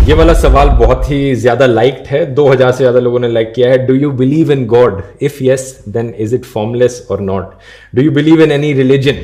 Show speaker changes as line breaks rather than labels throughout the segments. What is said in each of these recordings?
ये वाला सवाल बहुत ही ज्यादा लाइक्ड है, 2000 से ज्यादा लोगों ने लाइक किया है। Do you believe in God? If yes then is it formless और not? Do you believe in any religion?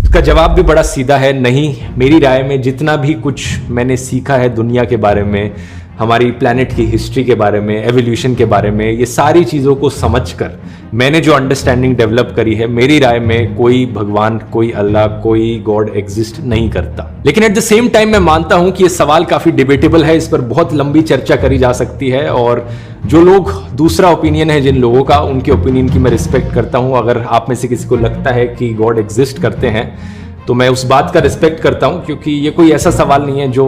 इसका जवाब भी बड़ा सीधा है, नहीं। मेरी राय में जितना भी कुछ मैंने सीखा है दुनिया के बारे में, हमारी प्लैनेट की हिस्ट्री के बारे में, एवोल्यूशन के बारे में, ये सारी चीज़ों को समझकर मैंने जो अंडरस्टैंडिंग डेवलप करी है, मेरी राय में कोई भगवान, कोई अल्लाह, कोई गॉड एग्जिस्ट नहीं करता। लेकिन एट द सेम टाइम मैं मानता हूं कि ये सवाल काफ़ी डिबेटेबल है, इस पर बहुत लंबी चर्चा करी जा सकती है। और जो लोग, दूसरा ओपिनियन है जिन लोगों का, उनके ओपिनियन की मैं रिस्पेक्ट करता हूं। अगर आप में से किसी को लगता है कि गॉड एग्जिस्ट करते हैं तो मैं उस बात का रिस्पेक्ट करता हूं, क्योंकि ये कोई ऐसा सवाल नहीं है जो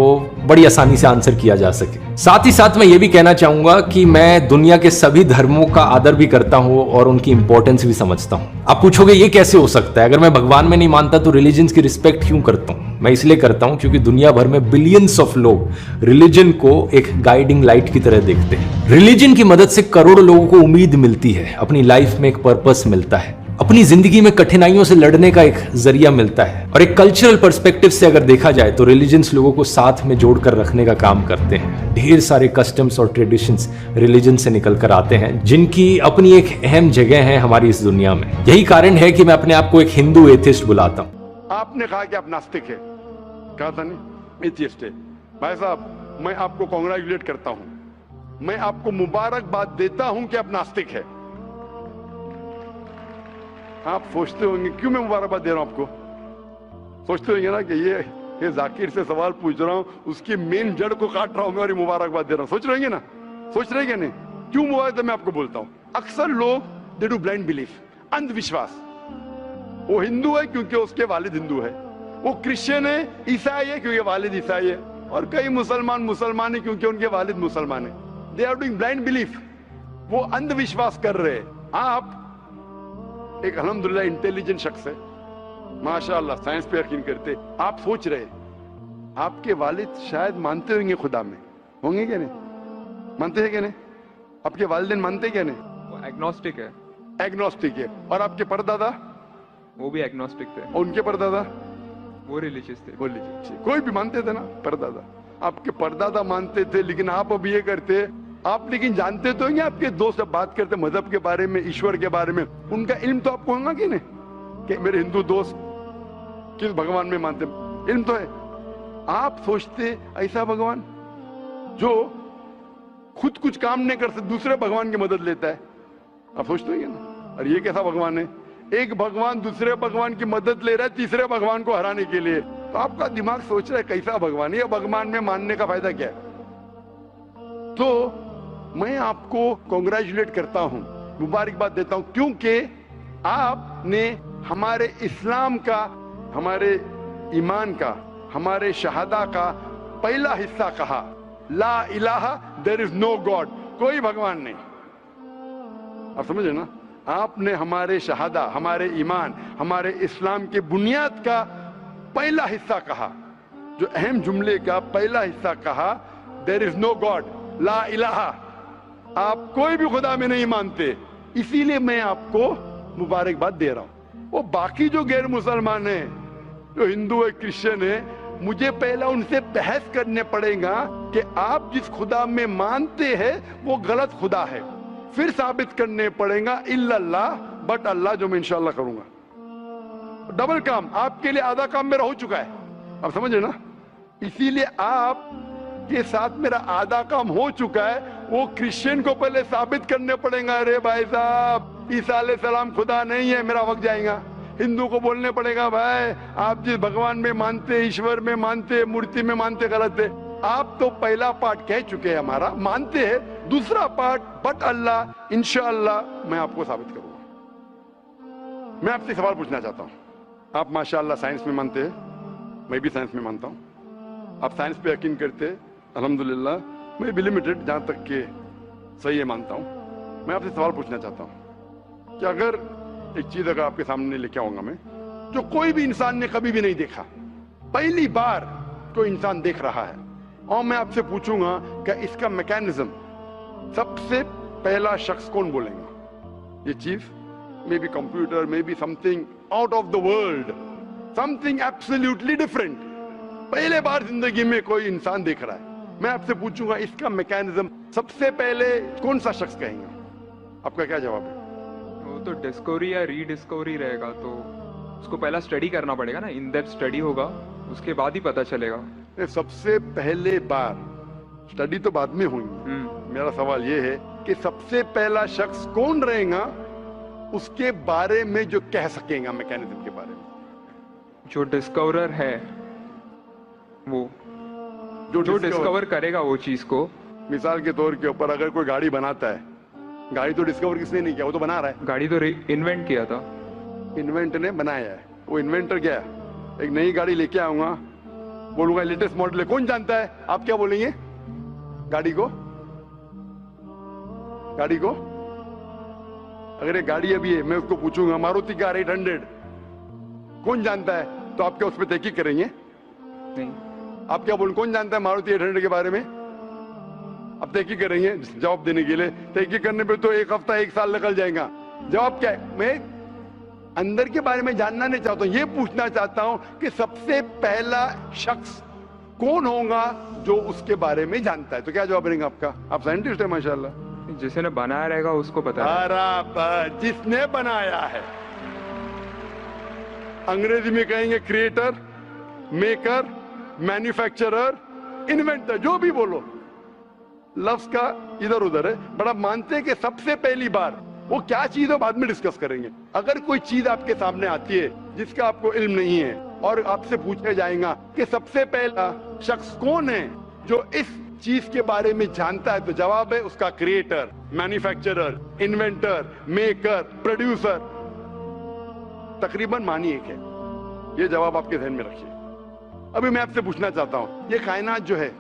बड़ी आसानी से आंसर किया जा सके। साथ ही साथ मैं ये भी कहना चाहूंगा कि मैं दुनिया के सभी धर्मों का आदर भी करता हूं और उनकी इंपॉर्टेंस भी समझता हूं। आप पूछोगे ये कैसे हो सकता है? अगर मैं भगवान में नहीं मानता तो रिलीजन की रिस्पेक्ट क्यों करता हूं? मैं इसलिए करता हूं क्योंकि दुनिया भर में बिलियंस ऑफ लोग रिलीजन को एक गाइडिंग लाइट की तरह देखते हैं। रिलीजन की मदद से करोड़ों लोगों को उम्मीद मिलती है, अपनी लाइफ में एक पर्पस मिलता है, अपनी जिंदगी में कठिनाइयों से लड़ने का एक जरिया मिलता है। और एक कल्चरल पर्सपेक्टिव से अगर देखा जाए तो रिलीजन्स लोगों को साथ में जोड़कर रखने का काम करते हैं। ढेर सारे कस्टम्स और ट्रेडिशंस रिलीजन से निकल कर आते हैं, जिनकी अपनी एक अहम जगह है हमारी इस दुनिया में। यही कारण है कि मैं अपने आप को एक हिंदू एथिस्ट बुलाता हूँ।
आपने कहा कि आप नास्तिक है, कहा था नहीं, एथिस्ट है। भाई साहब, मैं आपको कांग्रेचुलेट करता हूं, मैं आपको मुबारकबाद देता हूं कि आप नास्तिक है। आप सोचते होंगे क्यों मैं मुबारकबाद दे रहा हूं आपको? सोचते होंगे ना कि ये जाकिर से सवाल पूछ रहा हूं, उसकी मेन जड़ को काट रहा हूं मैं और ये मुबारकबाद दे रहा हूं। सोच रहे ना? सोच रहे क्या नहीं? क्यों मुबारक? मैं आपको बोलता हूं, अक्सर लोग दे डू ब्लाइंड बिलीफ, अंधविश्वास। वो हिंदू है क्योंकि उसके वालिद हिंदू है, वो क्रिश्चियन है, ईसाई है क्योंकि वालिद ईसाई है, और कई मुसलमान है क्योंकि उनके वालिद मुसलमान है। They are doing blind belief, वो अंधविश्वास कर रहे हैं। आप एक अल्हम्दुलिल्लाह इंटेलिजेंट शख्स है, माशाअल्लाह, साइंस पे यकीन करते। आप सोच रहे आपके वालिद शायद मानते होंगे खुदा में, होंगे क्या नहीं? मानते हैं क्या नहीं? आपके वालिदैन मानते क्या नहीं?
वो एग्नोस्टिक है।
एग्नोस्टिक है। और आपके परदादा?
वो भी एग्नोस्टिक थे।
और उनके परदादा?
वो रिलीजियस थे।
वो रिलीजियस, कोई भी मानते थे ना परदादा। आपके परदादा मानते थे, लेकिन आप अब ये करते। आप लेकिन जानते तो हैं, आपके दोस्त जब बात करते मजहब के बारे में, ईश्वर के बारे में, उनका इल्म तो आपको होगा कि नहीं कि मेरे हिंदू दोस्त किस भगवान में मानते? इल्म तो है। आप सोचते ऐसा भगवान जो खुद कुछ काम नहीं कर सकते, दूसरे भगवान की मदद लेता है? आप सोचते हैं ना? और ये कैसा भगवान है? एक भगवान दूसरे भगवान की मदद ले रहा है तीसरे भगवान को हराने के लिए। तो आपका दिमाग सोच रहा है कैसा भगवान है, ये भगवान में मानने का फायदा क्या है? तो मैं आपको कांग्रेचुलेट करता हूं, मुबारकबाद देता हूं, क्योंकि आपने हमारे इस्लाम का, हमारे ईमान का, हमारे शहादा का पहला हिस्सा कहा, ला इलाहा, देयर इज नो गॉड, कोई भगवान नहीं। आप समझे ना? आपने हमारे शहादा, हमारे ईमान, हमारे इस्लाम के बुनियाद का पहला हिस्सा कहा, जो अहम जुमले का पहला हिस्सा कहा, देयर इज नो गॉड, ला इलाहा। आप कोई भी खुदा में नहीं मानते, इसीलिए मैं आपको मुबारकबाद दे रहा हूं। वो बाकी जो गैर मुसलमान है, जो हिंदू है, क्रिश्चियन है, मुझे पहला उनसे बहस करने पड़ेगा कि आप जिस खुदा में मानते हैं वो गलत खुदा है, फिर साबित करने पड़ेगा इल्लल्लाह, बट अल्लाह, जो मैं इंशाअल्लाह करूंगा। डबल काम, आपके लिए आधा काम मेरा हो चुका है, आप समझे ना? इसीलिए आप के साथ मेरा आधा काम हो चुका है। वो क्रिश्चियन को पहले साबित करने पड़ेगा, अरे भाई साहब ईसा अलैहिस्सलाम खुदा नहीं है, मेरा वक्त जाएगा। हिंदू को बोलने पड़ेगा, भाई आप जिस भगवान में मानते, ईश्वर में मानते, मूर्ति में मानते, गलत है। आप तो पहला पार्ट कह चुके हैं, हमारा मानते हैं। दूसरा पार्ट, बट अल्लाह, इंशाअल्लाह मैं आपको साबित करूंगा। मैं आपसे सवाल पूछना चाहता हूं। आप माशाअल्लाह साइंस में मानते हैं, मैं भी साइंस में मानता हूं। आप साइंस पे यकीन करते हैं, अल्हम्दुलिल्लाह। मैं भी लिमिटेड, जहां तक के सही है, मानता हूं। मैं आपसे सवाल पूछना चाहता हूं कि अगर एक चीज अगर आपके सामने लेके आऊंगा मैं, जो कोई भी इंसान ने कभी भी नहीं देखा, पहली बार कोई इंसान देख रहा है, और मैं आपसे पूछूंगा कि इसका मैकेनिज्म, सबसे पहला शख्स कौन बोलेगा? ये चीज may be computer, may be something out of the world, something absolutely different. पहले बार जिंदगी में कोई इंसान देख रहा है, मैं आपसे पूछूंगा इसका मैकेनिज्म सबसे पहले कौन सा शख्स कहेंगे? आपका क्या जवाब है?
वो तो डिस्कवरी या रीडिस्कवरी रहेगा, तो उसको पहला स्टडी करना पड़ेगा ना, इन डेप्थ स्टडी होगा, उसके बाद ही पता चलेगा।
ये सबसे पहले बार स्टडी तो बाद में होंगी। मेरा सवाल ये है कि सबसे पहला शख्स कौन रहेगा उसके बारे में जो कह सकेगा मैकेनिज्म के बारे में?
जो डिस्कवरर है, वो जो डिस्कवर करेगा वो चीज को।
मिसाल के तौर के ऊपर अगर कोई गाड़ी बनाता है, गाड़ी तो डिस्कवर किसने नहीं किया, वो तो बना रहा है।
गाड़ी तो इन्वेंट किया था,
इन्वेंट ने बनाया है। वो इन्वेंटर क्या है? एक नई गाड़ी लेके आऊंगा, बोलूंगा लेटेस्ट मॉडल है, कौन जानता है? आप क्या बोलेंगे? गाड़ी को अगर ये गाड़ी अभी है, मैं उसको पूछूंगा मारुति कार 800 कौन जानता है, तो आप क्या उस पर तहकीक करेंगे?
नहीं।
आप क्या बोलेंगे? कौन जानता है मारुति 800 के बारे में? अब तहकीक करेंगे जवाब देने के लिए। तहकीक करने पे तो एक हफ्ता 1 साल निकल जाएगा। जवाब क्या है? मैं अंदर के बारे में जानना नहीं चाहता हूं, ये पूछना चाहता हूं कि सबसे पहला शख्स कौन होगा जो उसके बारे में जानता है। तो क्या जवाब रहेगा आपका? आप साइंटिस्ट है माशाल्लाह।
जिसने बनाया रहेगा उसको पता है।
बराबर, जिसने बनाया है। अंग्रेजी में कहेंगे क्रिएटर, मेकर, मैन्युफैक्चरर, इन्वेंटर, जो भी बोलो, लफ्ज का इधर उधर है। बड़ा मानते हैं कि सबसे पहली बार वो क्या चीज है बाद में डिस्कस करेंगे। अगर कोई चीज आपके सामने आती है जिसका आपको इल्म नहीं है और आपसे पूछा जाएगा कि सबसे पहला शख्स कौन है जो इस चीज के बारे में जानता है, तो जवाब है उसका creator, manufacturer, inventor, maker, producer. तकरीबन मानी एक है। ये जवाब आपके ध्यान में रखिए। अभी मैं आपसे पूछना चाहता हूं, ये कायनात जो है,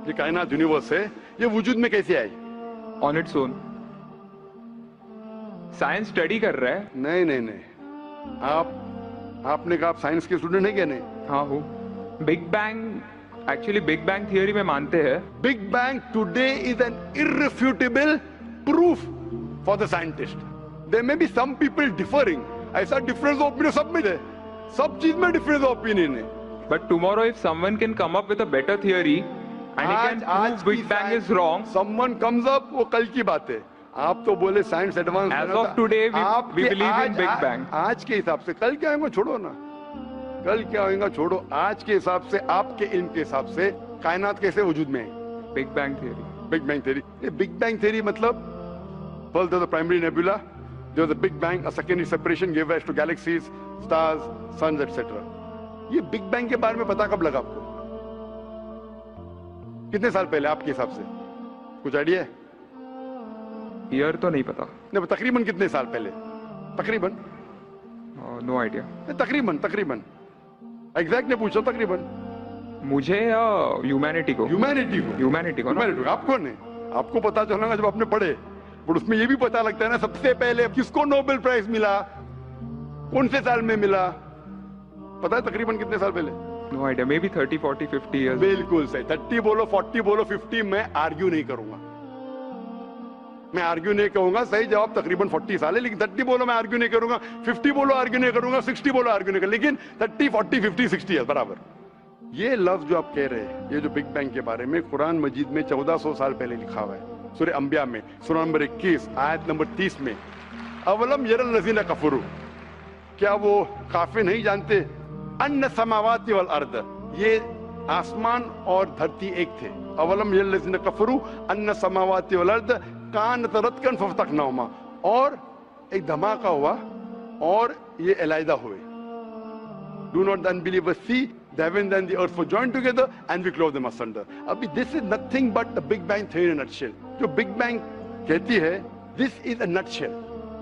ये कायनात यूनिवर्स है, ये वजूद में कैसे आई?
On its own. Science study कर रहा है।
नहीं, आपने कहा आप साइंस के स्टूडेंट है क्या? नहीं।
हाँ हूँ। Big bang, actually big bang theory में मानते हैं।
Big bang today is an irrefutable proof for the scientist. There may be some people differing, ऐसा डिफरेंस ऑफ ओपिनियन सब में है, सब चीज में डिफरेंस ऑफ ओपिनियन है।
But tomorrow if someone can come up with a better theory and he can prove big bang is wrong,
someone comes up, वो कल की बात है। आप तो बोले science advance.
Age of today we believe in big bang.
आज के हिसाब से, कल क्या होगा छोड़ो ना, कल क्या होगा छोड़ो, आज के हिसाब से, आपके इल्म के हिसाब से कायनात कैसे वजूद में है?
Big bang theory.
Big bang theory. ये बिग बैंग थियरी मतलब first the primary nebula, there was a big bang, a secondary separation give rise to galaxies, stars, suns etcetera. ये बिग बैंग के बारे में पता कब लगा आपको? कितने साल पहले आपके हिसाब से? कुछ आइडिया है?
ईयर तो नहीं पता।
नहीं, तकरीबन कितने साल पहले? तकरीबन?
No idea.
तकरीबन एग्जैक्ट ने पूछो। तकरीबन
मुझे या ह्यूमैनिटी को? ह्यूमैनिटी को।
आपको नहीं, आपको पता चलेगा जब आपने पढ़े। पर उसमें ये भी पता लगता है ना, सबसे पहले किसको नोबेल प्राइज मिला, कौन से साल में मिला, पता है तकरीबन कितने साल पहले?
No idea, may be 30, 40, 50 years.
बिल्कुल सही। 30 बोलो, 40 बोलो, 50, मैं आर्ग्यू नहीं करूंगा। मैं आर्ग्यू नहीं कहूंगा, सही जवाब तकरीबन 40 साल है। लेकिन 30 बोलो मैं आर्ग्यू नहीं करूंगा, 50 बोलो आर्ग्यू नहीं करूंगा, 60 बोलो आर्ग्यू नहीं करूंगा, लेकिन 30, 40, 50, 60 है बराबर। ये लफ्ज जो आप कह रहे हैं, ये जो बिग बैंग के बारे में कुरान मजीद में 1400 साल पहले लिखा हुआ है। सूरह अंबिया में सूरह नंबर 21 आयत नंबर 30 में, अवलम यरल लज़ीना कफरू, क्या वो काफिर नहीं जानते, अन्न समावाति वल अर्द, ये आसमान और धरती एक थे। अवलम यरल लज़ीना कफरू अन्न समावाति वल अर्द कानत रतकन फफतकनाहुमा, और एक धमाका हुआ और ये अलहदा हुए। Do not the unbelievers see the heavens and the earth were joined together and we clove them asunder. अभी this is nothing but the Big Bang theory in a nutshell. जो Big Bang कहती है, this is a nutshell.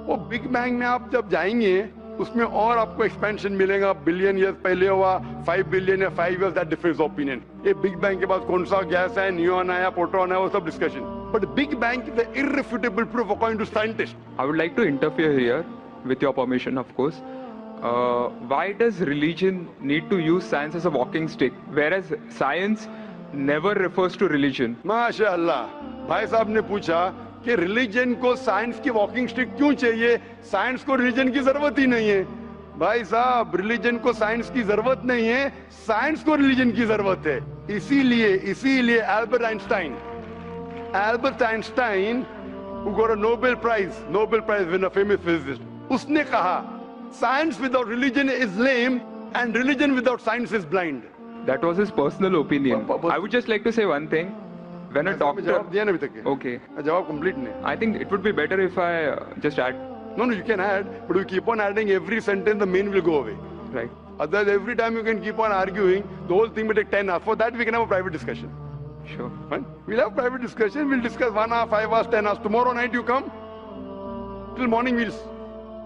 वो Big Bang में आप जब जाएंगे उसमें और आपको एक्सपेंशन मिलेगा, बिलियन ईयर्स पहले हुआ, 5 बिलियन या 5 इयर्स, दैट डिफरेंस ओपिनियन। ये बिग बैंग के बाद कौन सा गैस है, नियॉन आया, प्रोटॉन है, वो सब discussion. But big bang is the irrefutable proof according to scientist.
I would like to interfere here, with your permission, of course. Why does religion need to use science as a walking stick, whereas science never refers to religion?
माशाअल्लाह, भाई साहब ने पूछा कि religion को science की walking stick क्यों चाहिए, साइंस को रिलीजन की जरूरत ही नहीं है। भाई साहब, रिलीजन को साइंस की जरूरत नहीं है, साइंस को रिलीजन की जरूरत है। इसीलिए Albert Einstein, who got a Nobel Prize winner, famous physicist, उसने कहा science without religion is lame and religion without science is blind.
That was his personal opinion. I would just like to say one thing. When a doctor...
जवाब दिया ना अभी तक?
Okay.
जवाब complete नहीं.
I think it would be better if I just add.
No, you can add, but you keep on adding every sentence, the main will go away.
Right.
Otherwise, every time you can keep on arguing, the whole thing will take 10 hours. For that, we can have a private discussion.
Sure.
Fine? We'll have private discussion. We'll discuss 1 hour, 5 hours, 10 hours. Tomorrow night you come. Till morning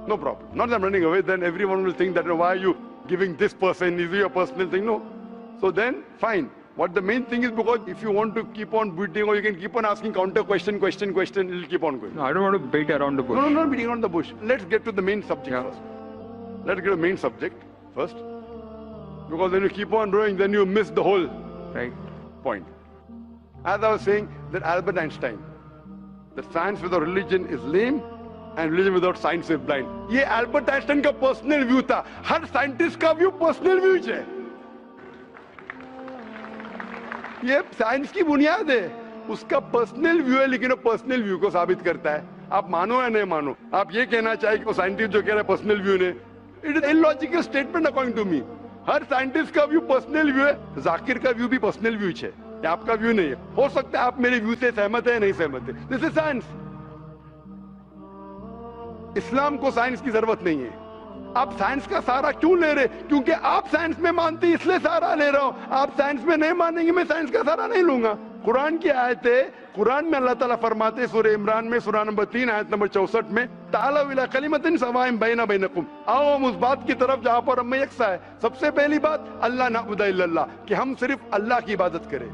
no problem. Not that I'm running away. Then everyone will think that, why are you giving this person? Is it your personal thing? No. So then, fine. What the main thing is, because if you want to keep on beating, or you can keep on asking counter question, it'll keep on going.
No, I don't want to beat around the bush.
No, not beating around the bush. Let's get to the main subject first. Let's get to the main subject first. Because when you keep on growing, then you miss the whole point. As I was saying, that Albert Einstein, that science without religion is lame and religion without science is blind. ये Albert Einstein का personal view था. हर scientist का view personal view है. ये science की बुनियाद है. उसका पर्सनल व्यू है, लेकिन वो पर्सनल व्यू को साबित करता है. आप मानो या नहीं मानो, आप ये कहना चाहिए कि वो साइंटिस्ट जो कह रहा है पर्सनल व्यू ने, it is illogical statement according to me. हर साइंटिस्ट का व्यू पर्सनल व्यू है. जाकिर का व्यू भी पर्सनल व्यू है, आपका व्यू नहीं है. हो सकता है आप मेरे व्यू से सहमत है, नहीं सहमत है. This is science. इस्लाम को साइंस की जरूरत नहीं है. आप साइंस का सहारा क्यों ले रहे? क्योंकि आप साइंस में मानते, इसलिए सहारा ले रहा हूं. आप साइंस में नहीं मानेंगे, मैं साइंस का सहारा नहीं लूंगा. कुरान की आयत है, कुरान में अल्लाह ताला फरमाते, सूरह इमरान में सूरह नंबर 3 आयत नंबर 64 में, तालू इला कलिमतिन सवाइन बैना बैनकुम, आओ हम उस बात की तरफ जहां पर हम में यकसा है. सबसे पहली बात, अल्लाह नअबुद इल्लल्लाह, कि हम सिर्फ अल्लाह की इबादत करें.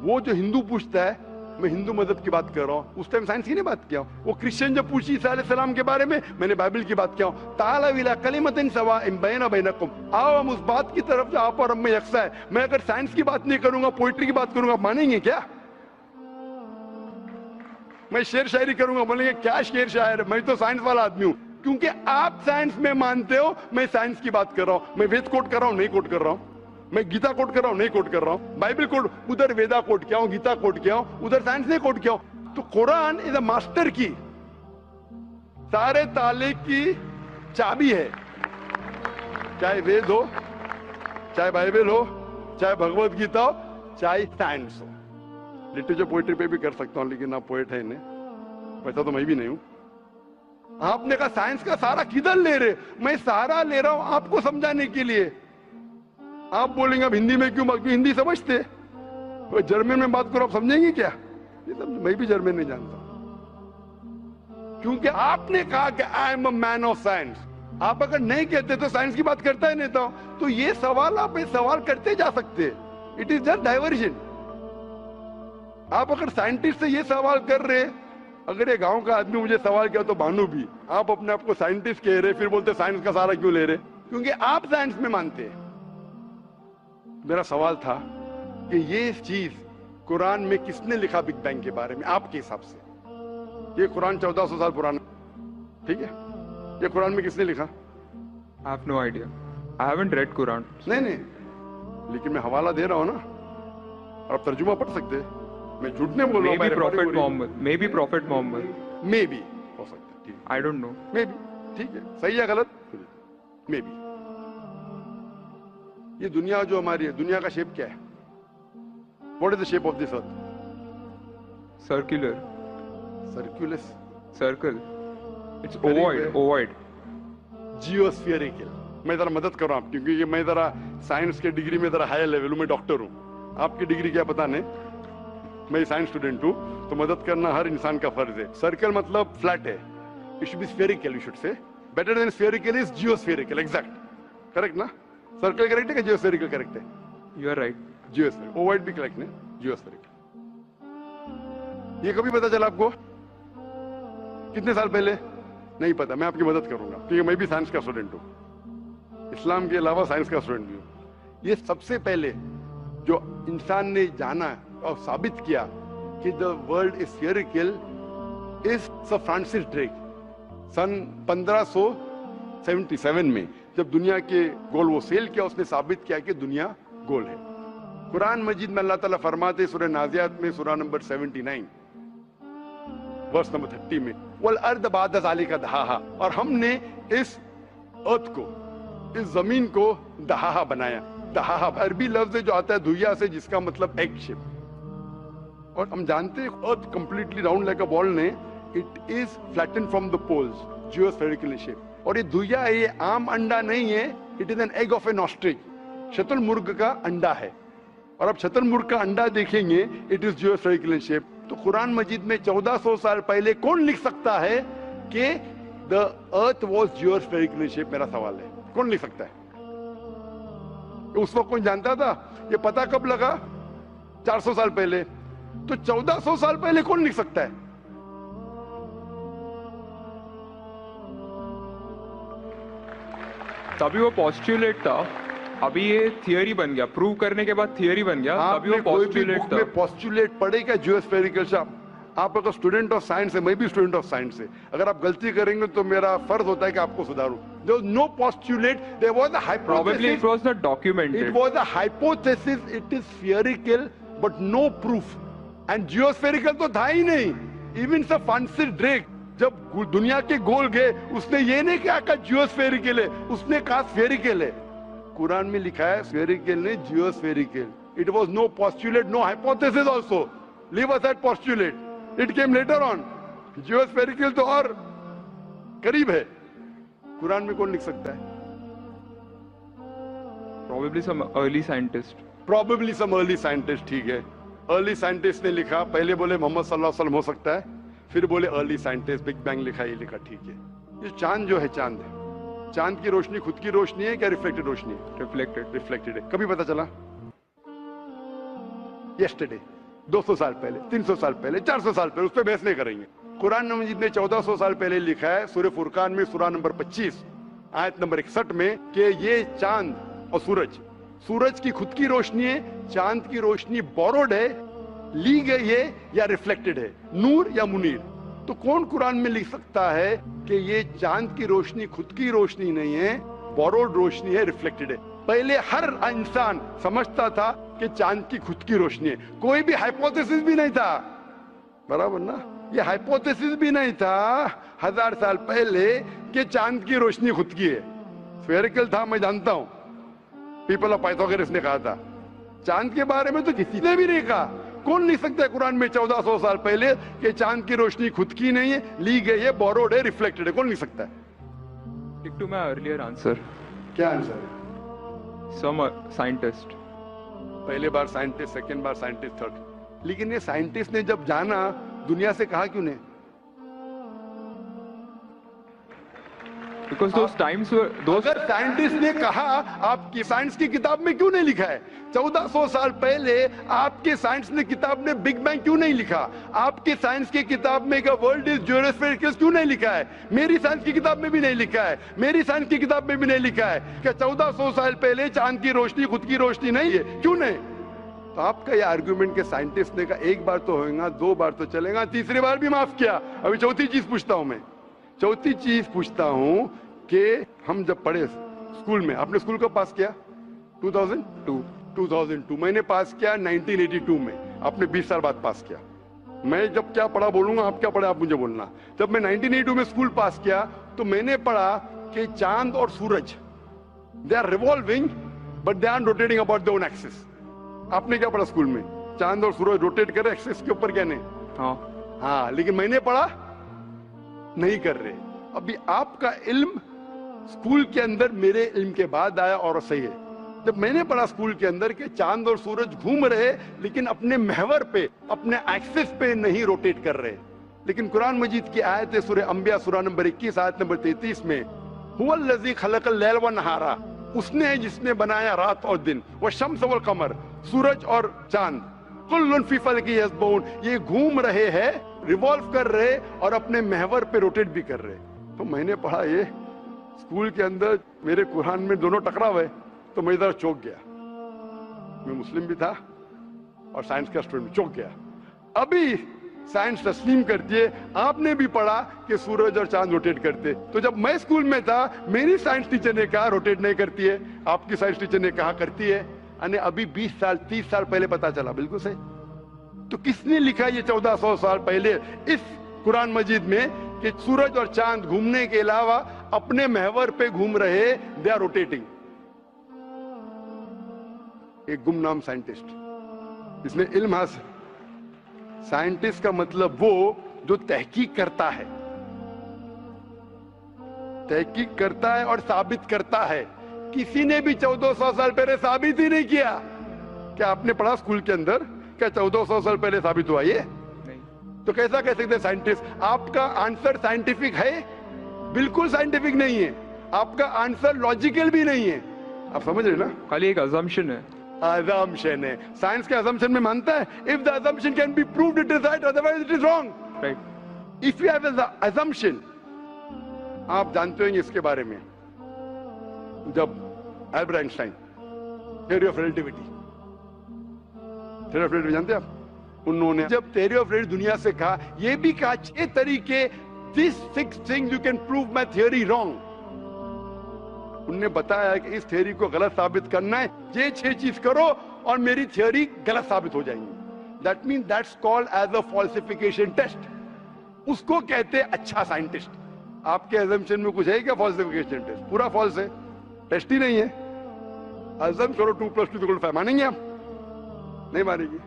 वो जो हिंदू पूछता है, मैं हिंदू मजहब की बात कर रहा हूं, उस टाइम साइंस की नहीं बात किया. वो क्रिश्चियन जब पूछी ईसा अलैहिस्सलाम के बारे में, मैंने बाइबल की बात किया. तालू इला कलिमतिन सवाइन बैना बैनकुम, आओ हम उस बात की तरफ जहां पर हम में यकसा है. मैं अगर साइंस की बात नहीं करूंगा, पोइट्री की बात करूंगा, मानेंगे क्या? मैं शेर शायरी करूंगा, बोलेंगे क्या शेर शायर, मैं तो साइंस वाला आदमी हूं. क्योंकि आप साइंस में मानते हो, मैं साइंस की बात कर रहा हूं. मैं वेद कोट कर रहा हूं, नहीं कोट कर रहा हूं. मैं गीता कोट कर रहा हूं, नहीं कोट कर रहा हूं. बाइबल कोट, उधर वेदा कोट किया हूं, गीता कोट किया हूं, उधर साइंस नहीं कोट किया हूं. तो कुरान इज अ मास्टर की, सारे ताले की चाबी है. चाहे वेद हो, चाहे बाइबल हो, चाहे भगवत गीता हो, चाहे साइंस हो. लिटरेचर पोएट्री पे भी कर सकता हूं, लेकिन आप पोएट है नहीं, वैसा तो मैं भी नहीं हूं. आपने कहा साइंस का सहारा किधर ले रहे? मैं सहारा ले रहा हूं आपको समझाने के लिए. आप बोलेंगे अब हिंदी में क्यों? हिंदी समझते, जर्मन में बात करो, आप समझेंगे क्या? मैं भी जर्मन नहीं जानता, क्योंकि आपने कहा कि I am a man of science. आप अगर नहीं कहते तो साइंस की बात करता ही नहीं था. तो ये सवाल आप सवाल करते जा सकते. It is just diversion. आप अगर साइंटिस्ट से ये सवाल कर रहे, अगर ये गांव का आदमी मुझे सवाल किया तो भानु भी, आप अपने आप को साइंटिस्ट कह रहे, फिर बोलते साइंस का सहारा क्यों ले रहे? क्योंकि आप साइंस में मानते हैं. मेरा सवाल था कि ये चीज कुरान में किसने लिखा बिग बैंग के बारे में आपके हिसाब से? ये कुरान 1400 साल पुराना, ठीक है? ये कुरान में किसने लिखा?
I have no idea. I haven't read Quran.
नहीं, लेकिन मैं हवाला दे रहा हूं ना, और आप तर्जुमा पढ़ सकते हैं. मैं झूठ नहीं बोल रहा हूं.
Maybe Prophet Muhammad. Maybe Prophet Muhammad.
Maybe हो सकता है. ठीक है.
I don't know.
Maybe. ठीक है. सही है गलत? Maybe. ये दुनिया जो हमारी है, दुनिया का शेप क्या है? What is the shape of this earth?
Circular.
Circulus.
Circle. It's
Very
ovoid.
well.
Ovoid.
Geospherical. मैं जरा मदद कर रहा हूं, क्योंकि ये मैं जरा साइंस के डिग्री में जरा हाई लेवल हूं. मैं डॉक्टर हूं, आपकी डिग्री क्या पता नहीं. मैं साइंस स्टूडेंट हूं, तो मदद करना हर इंसान का फर्ज है. सर्कल मतलब फ्लैट है. It should be spherical. You should say better than spherical is geospherical. Exact. Correct ना? सर्कल करेक्ट है कि जियोस्फेरिकल करेक्ट है?
You are right.
Geospherical. Ovoid भी करेक्ट है, जियोस्फेरिकल. ये कभी पता चला आपको? कितने साल पहले? नहीं पता. मैं आपकी मदद करूंगा, क्योंकि मैं भी साइंस का स्टूडेंट हूं, इस्लाम के अलावा साइंस का स्टूडेंट भी हूं. ये सबसे पहले जो इंसान ने जाना और साबित किया कि the world is spherical is sir Francis Drake. सन 1577 में जब दुनिया के गोल वो सेल किया, उसने साबित किया कि दुनिया गोल है. कुरान मजीद में अल्लाह ताला फरमाते सूरह नाज़ियात में सूरह नंबर 79 वर्स नंबर 30 में, वल अर्द बाद ज़ालिका दहाहा, और हमने इस अर्थ को, इस जमीन को दहाहा बनाया। दहाहा अरबी लफ्ज जो आता है दुया से, जिसका मतलब एग शेप, और हम जानते हैं earth completely round like a ball ने, it is flatten from the poles, geospherical shape. और ये दुया है, ये आम अंडा नहीं है, it is an egg of an ostrich, शतुरमुर्ग का अंडा है। और अब शतुरमुर्ग का अंडा देखेंगे, इट इज जियोस्फेरिकल शेप। तो कुरान मजीद में 1400 साल पहले कौन लिख सकता है कि द अर्थ वॉज जियोस्फेरिकल शेप? मेरा सवाल है, कौन लिख सकता है? उस वक्त कौन जानता था? ये पता कब लगा? 400 साल पहले। तो 1400 साल पहले कौन लिख सकता है?
तभी वो पॉस्टुलेट था, अभी ये थियरी बन गया, प्रूव करने के बाद थियरी बन गया, तभी वो पॉस्टुलेट था।
पॉस्टुलेट पढ़ेगा जियोस्फेरिकल शेप। आप अगर स्टूडेंट ऑफ साइंस है, मैं भी स्टूडेंट ऑफ साइंस है, अगर आप गलती करेंगे तो मेरा फर्ज होता है कि आपको सुधारूं। There was no postulate, there was a hypothesis.
Probably it was not documented.
It was a hypothesis, it is spherical but no proof. And geospherical तो था ही नहीं। Even Sir Francis Drake जब दुनिया के गोल गए, उसने ये नहीं कहा जियोस्फेरिकल है, उसने कहा स्फेरिकल है। कुरान में लिखा है स्फेरिकल ने जियोस्फेरिकल। It was no postulate, no hypothesis also. Leave aside postulate. It came later on. जियोस्फेरिकल तो और करीब है। कुरान में कौन लिख सकता है?
Probably some early scientist.
Probably some early scientist, ठीक है। अर्ली साइंटिस्ट ने लिखा, पहले बोले मोहम्मद सल्लल्लाहु अलैहि वसल्लम हो सकता है, फिर बोले अर्ली साइंटिस्ट, बिग बैंग लिखा, ये लिखा, ठीक है। ये चांद जो है, चांद है, चांद की रोशनी खुद की रोशनी है क्या रिफ्लेक्टेड रोशनी है? रिफ्लेक्टेड है। कभी पता चला? यस्टरडे, 200 साल पहले, 300 साल पहले, 400 साल पहले, उस पर बहस नहीं करेंगे। कुरान मजीद ने 1400 साल पहले लिखा है सूरह फुरकान में सूरह नंबर 25 आयत नंबर 61 में कि ये चांद और सूरज की खुद की रोशनी है, चांद की रोशनी बोरोड है, ली गई है या रिफ्लेक्टेड है, नूर या मुनीर। तो कौन कुरान में लिख सकता है कि ये चांद की रोशनी खुद की रोशनी नहीं है, बोरोड रोशनी है, रिफ्लेक्टेड है? पहले हर इंसान समझता था कि चांद की खुद की रोशनी है, कोई भी हाइपोथेसिस भी नहीं था, बराबर ना? ये हाइपोथेसिस भी नहीं था 1000 साल पहले कि चांद की रोशनी खुद की है। स्फेरिकल था, मैं जानता हूं, पीपल ऑफ पाइथागोरस ने कहा था। चांद के बारे में तो किसी ने भी नहीं कहा। कौन लिख सकता है कुरान में 1400 साल पहले कि चांद की रोशनी खुद की नहीं है, ली गई है, बोरोड है, रिफ्लेक्टेड है? कौन लिख सकता है?
Stick to my earlier answer.
क्या आंसर है?
Some scientist.
पहले बार साइंटिस्ट, सेकेंड बार साइंटिस्ट, थर्ड। लेकिन ये साइंटिस्ट ने जब जाना, दुनिया से कहा क्यों नहीं?
Because those times were those.
अगर साइंटिस्ट ने कहा, आपकी साइंस की किताब में क्यों नहीं लिखा है? 1400 साल पहले आपके साइंस ने किताब में बिग बैंग क्यों नहीं लिखा? आपके साइंस की किताब में वर्ल्ड इज जियोस्फेरिकल क्यों नहीं लिखा है? मेरी साइंस की किताब में भी नहीं लिखा है, मेरी साइंस की किताब में भी नहीं लिखा है कि 1400 साल पहले चांद की रोशनी खुद की रोशनी नहीं है। क्यों नहीं? तो आपका ये आर्ग्यूमेंट के साइंटिस्ट ने कहा एक बार तो होगा, 2 बार तो चलेगा, तीसरी बार भी माफ किया। अभी चौथी चीज पूछता हूं मैं, चौथी चीज पूछता हूं कि हम जब पढ़े स्कूल में, आपने स्कूल कब पास किया? 2002। मैंने पास किया 1982 में, आपने 20 साल बाद पास किया। मैं जब क्या पढ़ा बोलूंगा, आप क्या पढ़ा आप मुझे बोलना। जब मैं 1982 में स्कूल पास किया तो मैंने पढ़ा कि चांद और सूरज, they are revolving but they are rotating about their own axis. आपने क्या पढ़ा स्कूल में? चांद और सूरज रोटेट कर रहे, एक्सिस के ऊपर क्या नहीं? हाँ, लेकिन मैंने पढ़ा नहीं कर रहे। अभी आपका इल्म स्कूल के अंदर मेरे इल्म के बाद आया और सही है। जब मैंने पढ़ा स्कूल के अंदर कि चांद और सूरज घूम रहे लेकिन अपने महवर पे, अपने एक्सिस पे नहीं रोटेट कर रहे। लेकिन कुरान मजीद की आयत है सूरह अंबिया सूरह नंबर 21 आयत नंबर 33 में, हुवल्लज़ी खलक़ल लैल व नहारा, उसने है जिसने बनाया रात और दिन, व शम्स वल कमर, सूरज और चांद, कुल्लुन फी फलकी यस्बहून, ये घूम रहे हैं, रिवॉल्व कर रहे और अपने महवर पे रोटेट भी कर रहे। तो मैंने पढ़ा ये स्कूल के अंदर, मेरे कुरान में दोनों टकराव है, तो मैं इधर चौंक गया। मैं मुस्लिम भी था और साइंस का स्टूडेंट, चौंक गया। अभी साइंस तस्लीम करती है, आपने भी पढ़ा कि सूरज और चांद रोटेट करते। तो जब मैं स्कूल में था, मेरी साइंस टीचर ने कहा रोटेट नहीं करती है, आपकी साइंस टीचर ने कहा करती है। અને अभी 20 साल 30 साल पहले पता चला, बिल्कुल सही। तो किसने लिखा ये 1400 साल पहले इस कुरान मजीद में कि सूरज और चांद घूमने के अलावा अपने महवर पे घूम रहे, दे आर रोटेटिंग। एक गुमनाम साइंटिस्ट, इसने इल्म हासिल। साइंटिस्ट का मतलब वो जो तहकीक करता है, तहकीक करता है और साबित करता है। किसी ने भी 1400 साल पहले साबित ही नहीं किया। क्या आपने पढ़ा स्कूल के अंदर क्या 1400 साल पहले साबित हुआ ये? नहीं। तो कैसा कह सकते हैं साइंटिस्ट? आपका आंसर साइंटिफिक है? बिल्कुल साइंटिफिक नहीं है। आपका आंसर लॉजिकल भी नहीं है। आप समझ रहे ना?
खाली एक अजम्पशन है।
अजम्पशन है। साइंस के अजम्पशन में मानता है if the assumption can be proved it is right, otherwise it is wrong.
Right.
If you have an assumption, आप जानते होंगे इसके बारे में, जब Albert Einstein theory of relativity, theory of relativity जानते हैं आप? उन्होंने जब थ्योरी ऑफ रिलेटिविटी दुनिया से कहा, यह भी कहा 6 तरीके, this 6 things you can prove my theory wrong. उन्होंने बताया कि इस थ्योरी को गलत साबित करना है, ये 6 चीज करो और मेरी थ्योरी गलत साबित हो जाएंगी। That mean that's called as a falsification test. उसको कहते हैं अच्छा साइंटिस्ट। आपके अजम्पशन में कुछ है क्या फॉल्सिफिकेशन टेस्ट? पूरा फॉल्स है, टेस्ट ही नहीं है। अजम करो 2 + 2 = 5, मानेंगे आप? नहीं मानेंगे।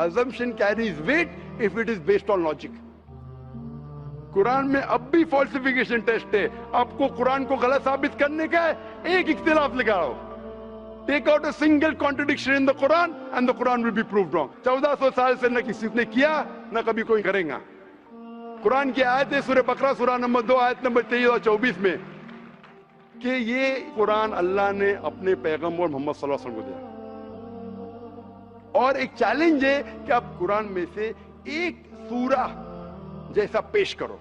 assumption carries weight if it is based on logic. Quran में अब भी फॉल्सिफिकेशन टेस्ट है। आपको कुरान को गलत साबित करने का है, एक इख्तिलाफ लगाओ, take out a single contradiction in the Quran and the Quran will be proved wrong. 1400 साल से न किसी ने किया न कभी कोई करेगा। कुरान की आयत है सूरह बकरा सूरह नंबर 2 आयत नंबर 23 और 24 में कि ये कुरान अल्लाह ने अपने पैगंबर मोहम्मद सल्लल्लाहु अलैहि वसल्लम को दिया। और एक चैलेंज है कि आप कुरान में से एक सूरा जैसा पेश करो,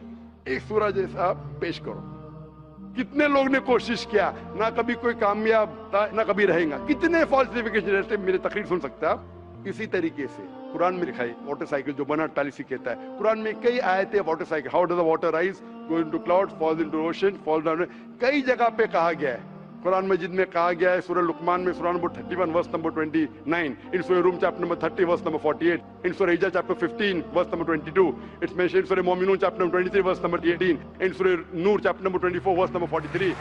एक सूरा जैसा पेश करो। कितने लोग ने कोशिश किया, ना कभी कोई कामयाब था ना कभी रहेगा। कितने फॉल्सिफिकेशन जैसे मेरे तकरीर सुन सकते हैं आप। इसी तरीके से कुरान में लिखा है मोटरसाइकिल जो बर्नार्ड पॉलिसी कहता है। कुरान में कई आयतें water cycle, how does the water rise, go into clouds, falls into ocean, falls down, कई जगह पे कहा गया है। कुरान मजीद में कहा गया है सूरह लुकमान में सूरह number 31 verse number 29, in Surah Rum chapter number 30 verse number 48, in Surah Hijr chapter 15 verse number 22, it's mentioned in Surah Muminun chapter number 23 verse number 18, in Surah Nur chapter number 24 verse number 43,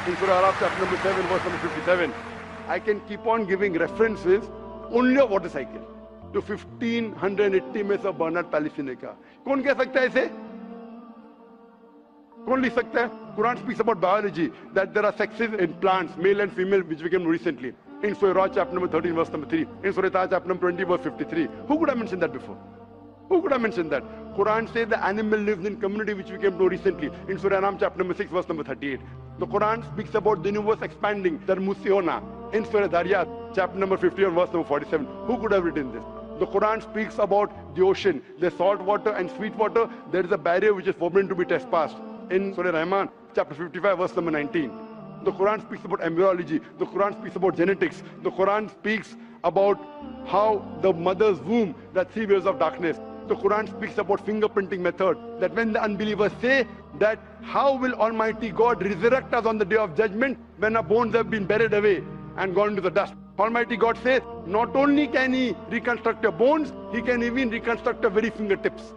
in Surah Araf chapter number 7 verse number 57। I can keep on giving references only of motorcycle to 1580 में सब Bernard policy ने कहा। कौन कह सकता है इसे? कौन लिख सकता है? Quran speaks about biology that there are sexes in plants, male and female, which we came recently. In Surah Ra chapter number 13 verse number 3, in Surah Taha chapter number 20 verse 53. Who could have mentioned that before? Who could have mentioned that? Quran says the animal lives in community, which we came to recently. In Surah Anam chapter number 6 verse number 38. The Quran speaks about the universe expanding, the Musiona. In Surah Dariyat chapter number 51 verse number 47. Who could have written this? The Quran speaks about the ocean, the salt water and sweet water. There is a barrier which is forbidden to be trespassed. In Surah Rahman chapter 55 verse number 19. The Quran speaks about embryology. The Quran speaks about genetics. The Quran speaks about how the mother's womb, that 3 years of darkness. The Quran speaks about fingerprinting method, that when the unbelievers say that how will Almighty God resurrect us on the day of judgment when our bones have been buried away and gone into the dust. Almighty God says not only can he reconstruct your bones, he can even reconstruct your very fingertips.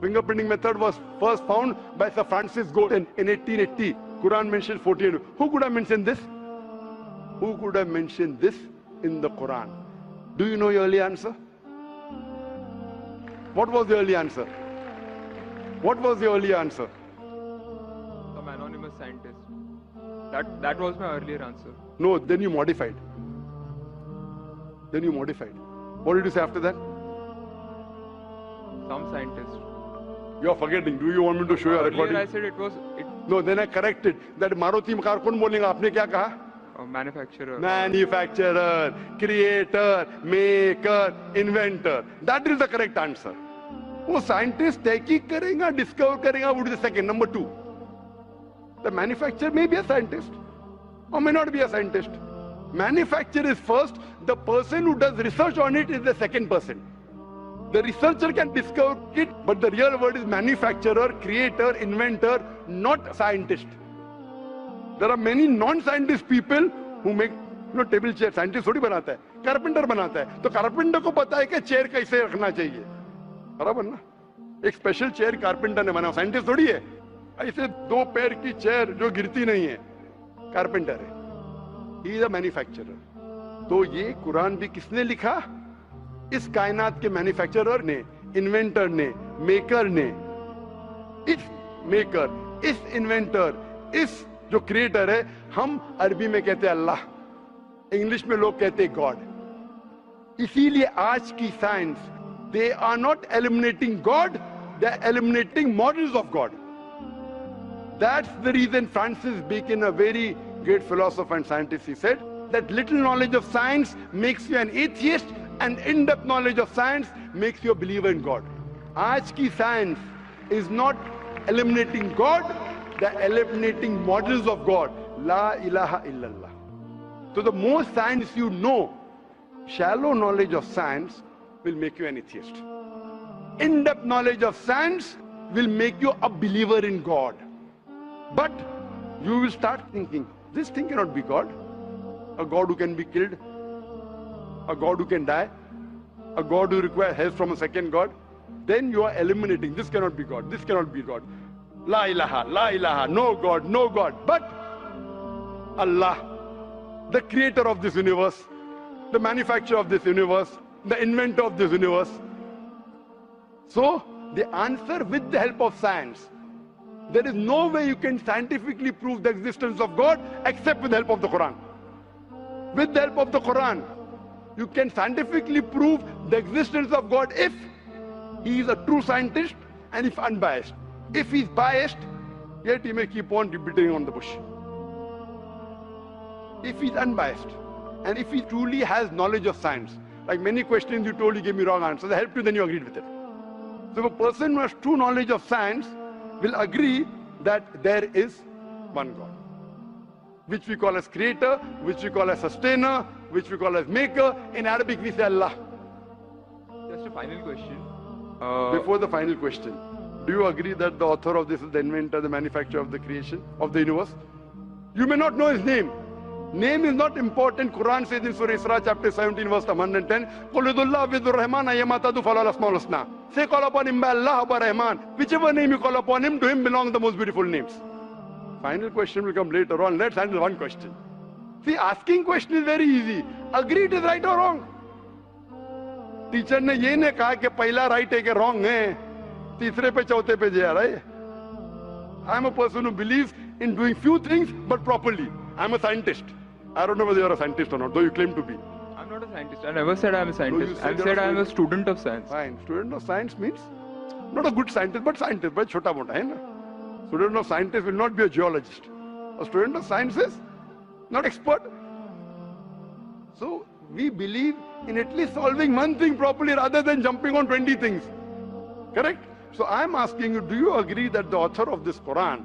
Fingerprinting method was first found by Sir Francis Galton in 1880. Quran mentions 48. Who could have mentioned this? Who could have mentioned this in the Quran? Do you know your early answer? What was the early answer? What was the early answer?
Some anonymous scientist. That was my earlier answer.
No, then you modified. Then you modified. What did you say after that?
Some scientist.
You are forgetting. Do you want me to show you a recording?
Earlier I said it was
No, then I corrected. That Maruti car कौन बोलेगा? आपने क्या कहा?
a manufacturer.
Manufacturer, creator, maker, inventor. That is the correct answer. वो scientist तहकीक करेगा, discover करेगा, वो is the second. Number 2, the manufacturer may be a scientist or may not be a scientist. Manufacturer is first, the person who does research on it is the second person. The researcher can discover it, but the real word is manufacturer, creator, inventor, not scientist. There are many non-scientist people who make no table chair scientist थोड़ी बनाता है, carpenter बनाता है। तो carpenter को पता है कि चेयर कैसे रखना चाहिए, बराबर ना। एक स्पेशल चेयर कारपेंटर ने बनाया, साइंटिस्ट थोड़ी है। ऐसे 2 पैर की चेयर जो गिरती नहीं है, कारपेंटर है, ही इज अ मैन्युफैक्चरर। तो ये कुरान भी किसने लिखा? इस कायनात के मैन्युफैक्चरर ने, इन्वेंटर ने, मेकर ने। इस मेकर, इस इन्वेंटर, इस जो क्रिएटर है, हम अरबी में कहते हैं अल्लाह, इंग्लिश में लोग कहते हैं गॉड। इसीलिए आज की science, they are not eliminating God, they are eliminating models of God. That's the reason Francis Bacon, a very great philosopher and scientist, he said that little knowledge of science makes you an atheist and in-depth knowledge of science makes you a believer in God. आज की science is not eliminating God, they're eliminating models of God. La ilaha illallah. So the more science you know, shallow knowledge of science will make you an atheist. In-depth knowledge of science will make you a believer in God. But you will start thinking, this thing cannot be God. A God who can be killed, a God who can die, a God who requires help from a second God. Then you are eliminating, this cannot be God, this cannot be God. La ilaha, no God, no God. But Allah, the creator of this universe, the manufacturer of this universe, the inventor of this universe. So the answer with the help of science. There is no way you can scientifically prove the existence of God except with the help of the Quran. With the help of the Quran, you can scientifically prove the existence of God if he is a true scientist and if unbiased. If he is biased, yet he may keep on beating on the bush. If he is unbiased and if he truly has knowledge of science, like many questions you told, you gave me wrong answers, I helped you, then you agreed with it. So if a person who has true knowledge of science will agree that there is one God, which we call as creator, which we call as sustainer, which we call as maker. In Arabic we say Allah.
Just a final question.
Before the final question, do you agree that the author of this is the inventor, the manufacturer of the creation of the universe? You may not know his name. Name is not important. Quran says in Surah Isra chapter 17 verse 110, قُلْ ادُوا اللَّهَ وَادْعُوا الرَّحْمَنَ أَيَّمَّا تَدْعُوا فَلَهُ الْأَسْمَاءُ الْحُسْنَى. Say call upon him by Allah or by Rahman. Whichever name you call upon him, to him belong the most beautiful names. Final question will come later on. Let's handle one question. See, asking question is very easy. Agree it is right or wrong. Teacher ने ये नहीं कहा कि पहला right है कि wrong है, तीसरे पे चौथे पे जा रहा है. I am a person who believes in doing few things but properly. I am a scientist. I don't know whether you are a scientist or not, though you claim to be.
I'm not a scientist. I never said I'm a scientist. I said I'm a student of science.
Fine. Student of science means not a good scientist, but scientist. But chota mota hai na. Student of scientist will not be a geologist. A student of science is not expert. So we believe in at least solving one thing properly rather than jumping on 20 things. Correct? So I'm asking you, do you agree that the author of this Quran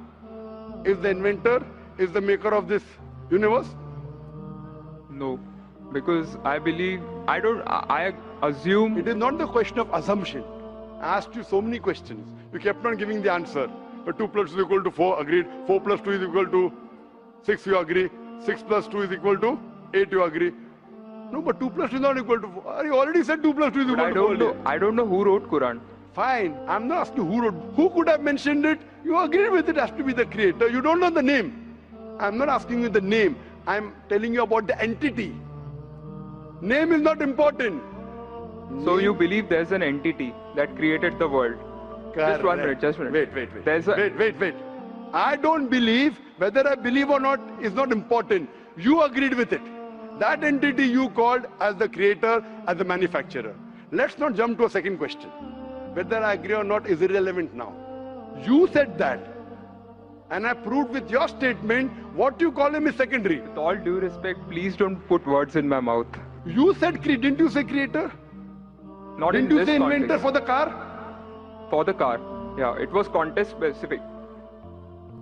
is the inventor, is the maker of this universe?
No, because I believe, I assume.
It is not the question of assumption. I asked you so many questions. You kept on giving the answer. But 2 plus 2 is equal to 4, agreed. 4 plus 2 is equal to 6, you agree. 6 plus 2 is equal to 8, you agree. No, but 2 plus 2 is not equal to 4. You already said 2 plus 2 is equal to 4.
I don't know who wrote Quran.
Fine. I'm not asking who wrote. Who could have mentioned it? You agreed with it has to be the creator. You don't know the name. I'm not asking you the name. I'm telling you about the entity. Name is not important.
So you believe there's an entity that created the world?
Correct.
Just 1 minute, just 1 minute.
Wait. Wait. I don't believe, whether I believe or not is not important. You agreed with it. That entity you called as the creator, as the manufacturer. Let's not jump to a second question. Whether I agree or not is irrelevant now. You said that. And I proved with your statement what you call him is secondary.
With all due respect, please don't put words in my mouth.
You said, didn't you say creator?
Not
Didn't
in
you
this
say inventor
context.
for the car?
For the car. Yeah, it was context specific.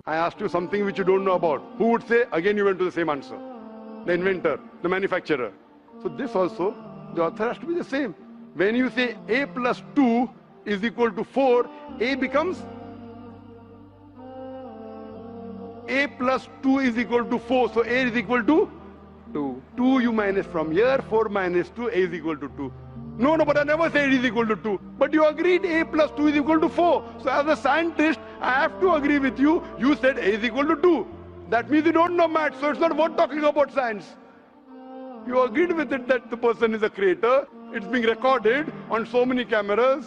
I asked you something which you don't know about. Who would say? Again you went to the same answer. The inventor, the manufacturer. So this also, the author has to be the same. When you say A plus 2 is equal to 4, A becomes A plus 2 is equal to 4. So A is equal to
2.
2 you minus from here, 4 minus 2, a is equal to 2. No, but I never said it is equal to 2. But you agreed a plus 2 is equal to 4. So as a scientist, I have to agree with you. You said a is equal to 2. That means you don't know math, so it's not worth talking about science. You agreed with it that the person is a creator. It's being recorded on so many cameras.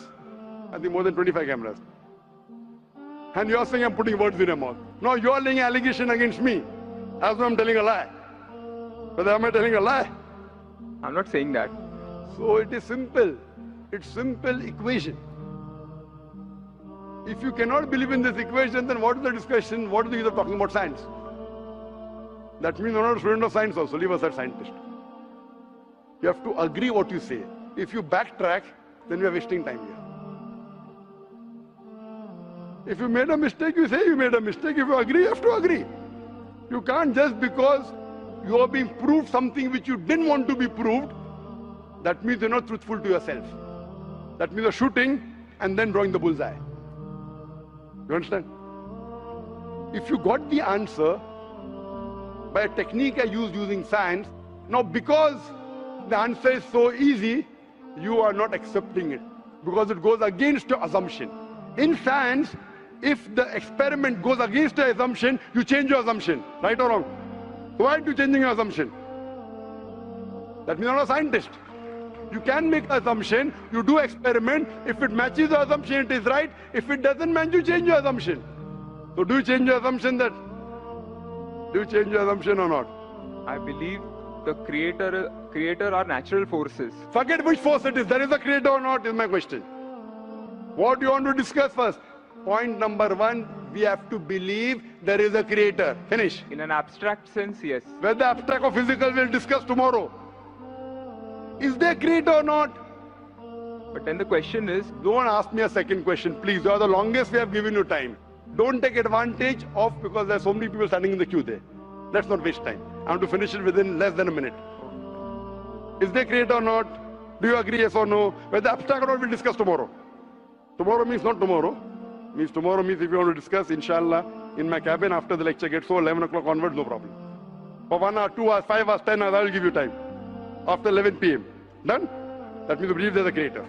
I think more than 25 cameras. And you're saying I'm putting words in your mouth. No, you're laying allegation against me. As though I'm telling a lie. Whether am I telling a lie?
I'm not saying that.
So it is simple. It's simple equation. If you cannot believe in this equation, then what is the discussion? What is the use of talking about science? That means you're not a student of science also. Leave aside scientist. You have to agree what you say. If you backtrack, then we are wasting time here. If you made a mistake, you say you made a mistake. If you agree, you have to agree. You can't just because you are being proved something which you didn't want to be proved, that means you're not truthful to yourself. That means you're shooting and then drawing the bullseye. You understand? If you got the answer by a technique I used using science, now because the answer is so easy, you are not accepting it because it goes against your assumption. In science, if the experiment goes against your assumption, you change your assumption, right or wrong? Why are you changing your assumption? That means you're not a scientist. You can make an assumption, you do experiment, if it matches the assumption, it is right. If it doesn't match, you change your assumption. So do you change your assumption that? Do you change your assumption or not?
I believe the creator are natural forces.
Forget which force it is, there is a creator or not is my question. What do you want to discuss first? Point number 1, we have to believe there is a creator. Finish.
In an abstract sense, yes.
Whether abstract or physical we'll discuss tomorrow. Is there creator or not?
But then the question is,
Don't ask me a second question, please. You are the longest we have given you time. Don't take advantage of because there are so many people standing in the queue there. Let's not waste time. I want to finish it within less than a minute. Is there creator or not? Do you agree, yes or no? Whether abstract or not, we'll discuss tomorrow. Tomorrow means not tomorrow. Means tomorrow means if you want to discuss, inshallah, in my cabin after the lecture gets so 11 o'clock onwards, no problem. For 1 hour, 2 hours, 5 hours, 10 hours, I will give you time. After 11 p.m. Done? That means you believe there's a creator.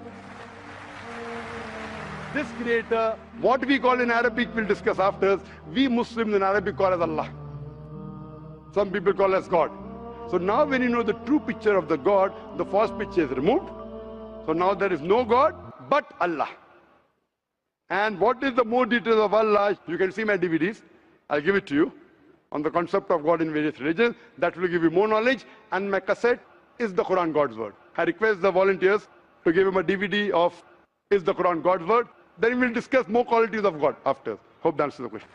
This creator, what we call in Arabic, we'll discuss after. We Muslims in Arabic call as Allah. Some people call as God. So now when you know the true picture of the God, the false picture is removed. So now there is no God but Allah. And what is the more details of Allah? You can see my DVDs. I'll give it to you on the concept of God in various religions. That will give you more knowledge. And my cassette is the Quran God's word. I request the volunteers to give him a DVD of Is the Quran God's word? Then we'll discuss more qualities of God after. Hope that answers the question.